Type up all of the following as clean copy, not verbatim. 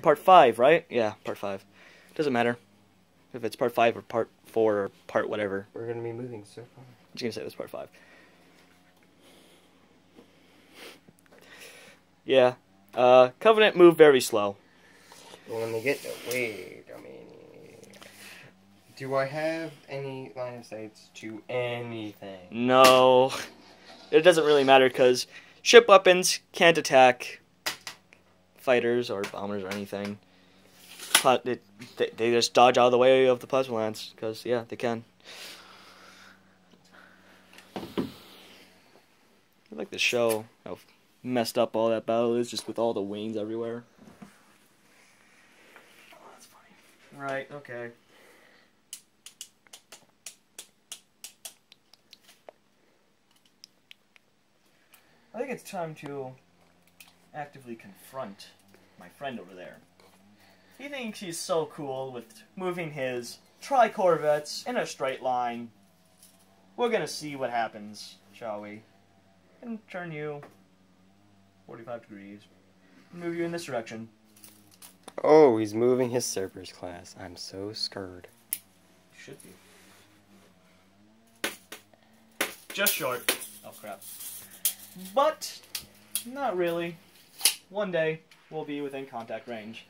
Part 5, right? Yeah, part 5. Doesn't matter if it's part 5 or part 4 or part whatever. We're gonna be moving so far. I'm just gonna say it was part 5. Yeah. Covenant moved very slow. When they get wait, I mean, do I have any line of sights to anything? No. It doesn't really matter because ship weapons can't attack fighters or bombers or anything. They just dodge out of the way of the plasma lance because, yeah, they can. I like to show how messed up all that battle is just with all the wings everywhere. Oh, that's funny. Right, okay. I think it's time to actively confront my friend over there. He thinks he's so cool with moving his tri-corvettes in a straight line. We're gonna see what happens, shall we? And turn you 45 degrees. Move you in this direction. Oh, he's moving his Cerberus class. I'm so scared. Should be. Just short. Oh, crap. But, not really. One day, we'll be within contact range.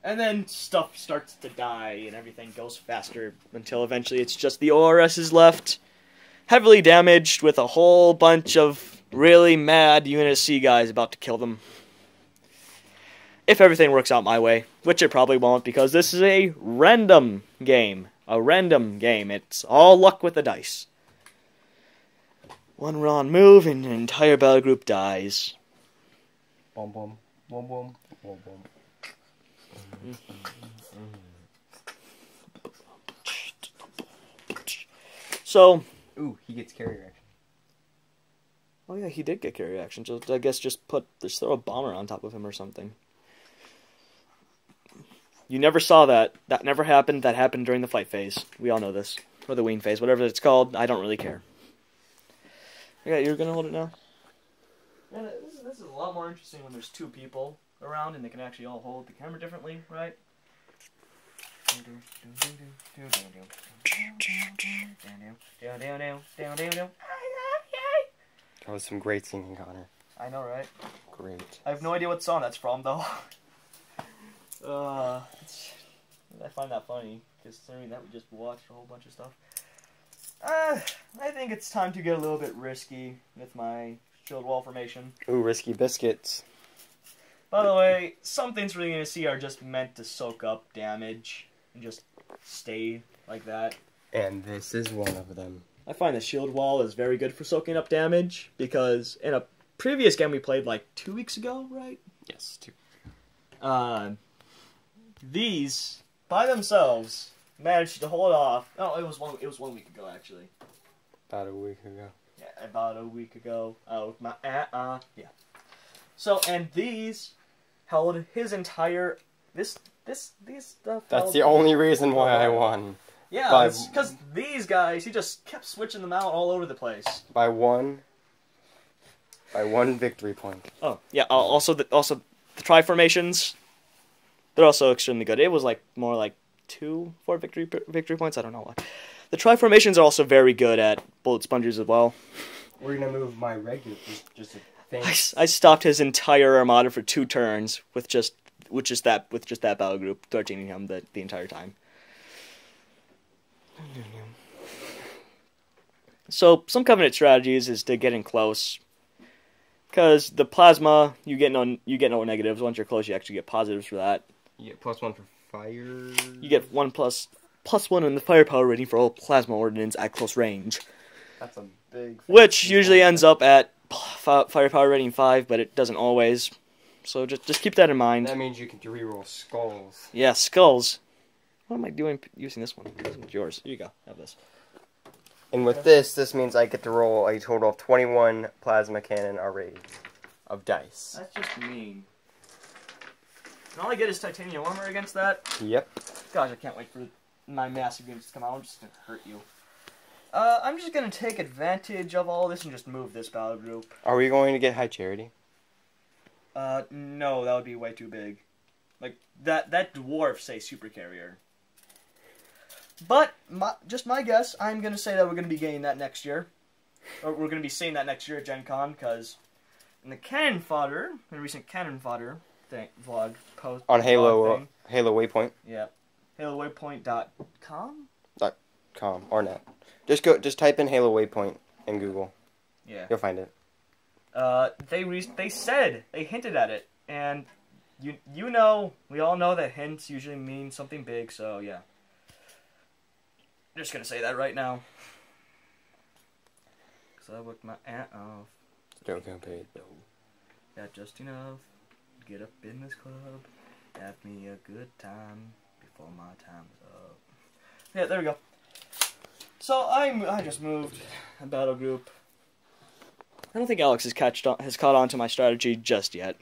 And then stuff starts to die and everything goes faster until eventually it's just the ORS is left, heavily damaged with a whole bunch of really mad UNSC guys about to kill them. If everything works out my way, which it probably won't because this is a random game. A random game. It's all luck with the dice. One wrong move and an entire battle group dies. Boom, boom, boom, boom, boom, boom. So, ooh, he gets carry reaction. Oh yeah, he did get carry reaction. So I guess just throw a bomber on top of him or something. You never saw that. That never happened. That happened during the flight phase. We all know this. Or the wing phase, whatever it's called. I don't really care. Okay, you're gonna hold it now? Yeah, this is a lot more interesting when there's two people around and they can actually all hold the camera differently, right? That was some great singing, Connor. I know, right? Great. I have no idea what song that's from, though. I find that funny, considering that we just watched a whole bunch of stuff. I think it's time to get a little bit risky with my shield wall formation. Ooh, risky biscuits. By the way, some things we're going to see are just meant to soak up damage and just stay like that. And this is one of them. I find the shield wall is very good for soaking up damage because in a previous game we played like 2 weeks ago, right? Yes, 2. These by themselves managed to hold off. Oh, it was 1 week ago actually. About a week ago. Yeah, about a week ago. Oh, yeah. So, and these held his entire these stuff. That's the only reason why I won. Yeah, because these guys, he just kept switching them out all over the place. By one victory point. Oh, yeah. Also the tri formations, they're also extremely good. It was like more like 4 victory points. I don't know why. The tri formations are also very good at bullet spongers as well. We're gonna move my regular just a thing. I stopped his entire armada for 2 turns with just that battle group threatening him the entire time. So some Covenant strategies is to get in close, because the plasma you get no negatives. Once you're close, you actually get positives for that. You get +1 for fire. You get +1 in the firepower rating for all plasma ordnance at close range. That's a big. Which usually ends up at firepower rating 5, but it doesn't always. So just keep that in mind. That means you can reroll skulls. Yeah, skulls. What am I doing using this one? This one's yours. Here you go. Have this. And with this means I get to roll a total of 21 plasma cannon arrays of dice. That's just mean. And all I get is titanium armor against that? Yep. Gosh, I can't wait for my massive units to come out. I'm just going to hurt you. I'm just going to take advantage of all this and just move this battle group. Are we going to get high charity? No, that would be way too big. Like, that dwarfs a super carrier. But, just my guess, I'm going to say that we're going to be getting that next year. Or we're going to be seeing that next year at Gen Con, because in the cannon fodder, the recent cannon fodder vlog post on Halo thing, Halo Waypoint. Yeah. HaloWaypoint.com? .com or net. Just type in Halo Waypoint in Google. Yeah. You'll find it. They hinted at it, and you know, we all know that hints usually mean something big, so yeah. I'm just gonna say that right now. Cause I worked my aunt off. Don't get paid. Got just enough. Get up in this club. Have me a good time before my time's up. Yeah, there we go. So I just moved a battle group. I don't think Alex has caught on to my strategy just yet.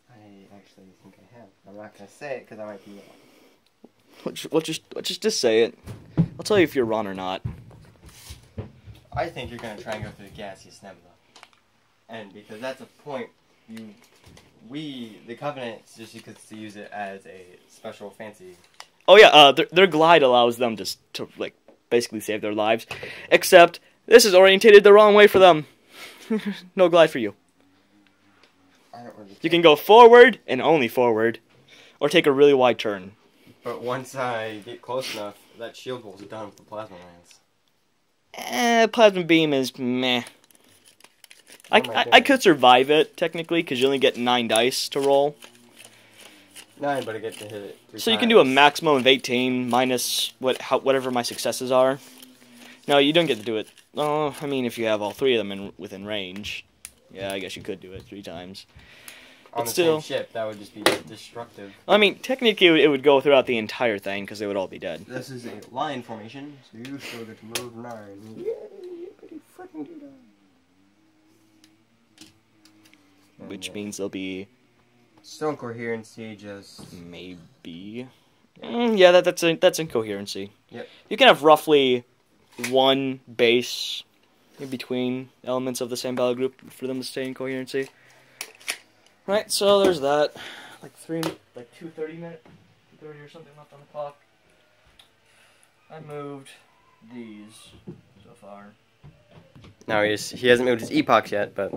I actually think I have. I'm not gonna say it because I might be wrong. Let's just say it. I'll tell you if you're wrong or not. I think you're gonna try and go through the gaseous nebula, and because that's a point the Covenant just gets to use it as a special fancy. Oh yeah, their glide allows them to like basically save their lives, except this is orientated the wrong way for them. No glide for you. I don't really care. You can go forward and only forward, or take a really wide turn. But once I get close enough, that shield wall's done with the plasma lance. Plasma beam is meh. I could survive it, technically, because you only get 9 dice to roll. 9, but I get to hit it 3 So you times. can do a maximum of 18 minus whatever my successes are. No, you don't get to do it. Oh, I mean, if you have all 3 of them within range. Yeah, I guess you could do it 3 times. On But the still, same ship, that would just be destructive. I mean, technically it would go throughout the entire thing, because they would all be dead. This is a line formation, so you still get to move 9. Yay, pretty freaking do that. Which means they'll be... Still incoherency, just... Maybe... yeah, that's incoherency. Yep. You can have roughly 1 base in between elements of the same battle group for them to stay in coherency. Right, so there's that. Like 2:30 minutes, 2:30 or something left on the clock. I moved these so far. No, he hasn't moved his epochs yet, but...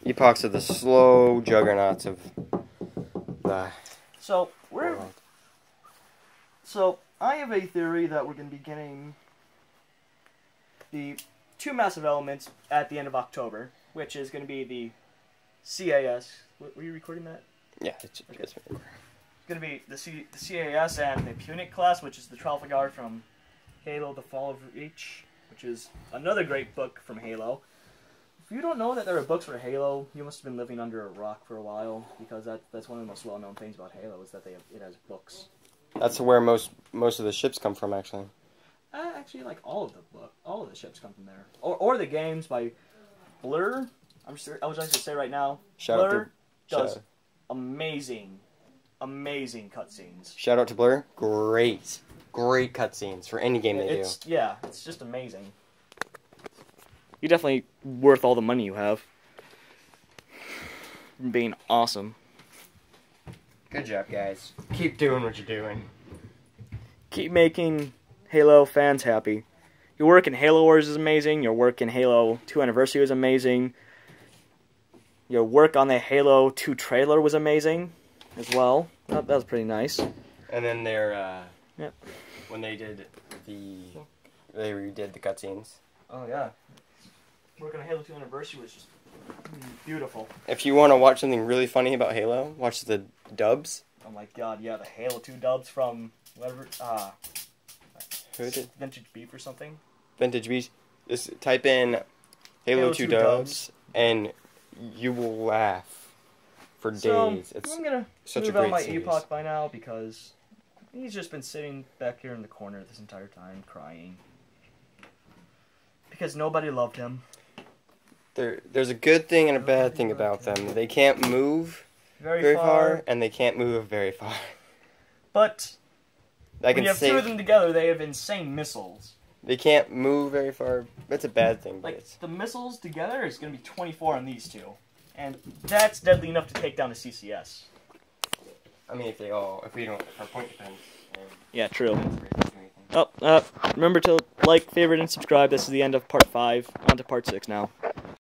Epochs are the slow juggernauts of the... So, world. So, I have a theory that we're going to be getting the 2 massive elements at the end of October, which is going to be the CAS. Were you recording that? Yeah, it's going to be the CAS and the Punic class, which is the Trafalgar from Halo: The Fall of Reach, which is another great book from Halo. If you don't know that there are books for Halo, you must have been living under a rock for a while, because that's one of the most well-known things about Halo, is that it has books. That's where most of the ships come from, actually. Actually, like all of the ships come from there, or the games by Blur. I would like to say right now, Blur does amazing cutscenes. Shout out to Blur, great cutscenes for any game they do. Yeah, it's just amazing. You're definitely worth all the money you have. Being awesome. Good job, guys. Keep doing what you're doing. Keep making Halo fans happy. Your work in Halo Wars is amazing. Your work in Halo 2 Anniversary was amazing. Your work on the Halo 2 trailer was amazing as well. That was pretty nice. And then yep. When they redid the cutscenes. Oh yeah. Working on Halo 2 Anniversary was just beautiful. If you want to watch something really funny about Halo, watch the dubs. Oh my god, yeah, the Halo 2 dubs from whatever, who is it? Vintage Beef or something? Vintage Beef. Just type in Halo 2 dubs, and you will laugh for days. It's I'm gonna such move a great out my series. Epoch by now, because he's just been sitting back here in the corner this entire time, crying. Because nobody loved him. There's a good thing and a bad thing about them. They can't move very far, and they can't move very far. But when you have 2 of them together, they have insane missiles. They can't move very far. That's a bad thing. But Like, the missiles together is going to be 24 on these 2. And that's deadly enough to take down a CCS. I mean, if we don't, if our point depends. Yeah, true. Oh, remember to like, favorite, and subscribe. This is the end of part 5. On to part 6 now.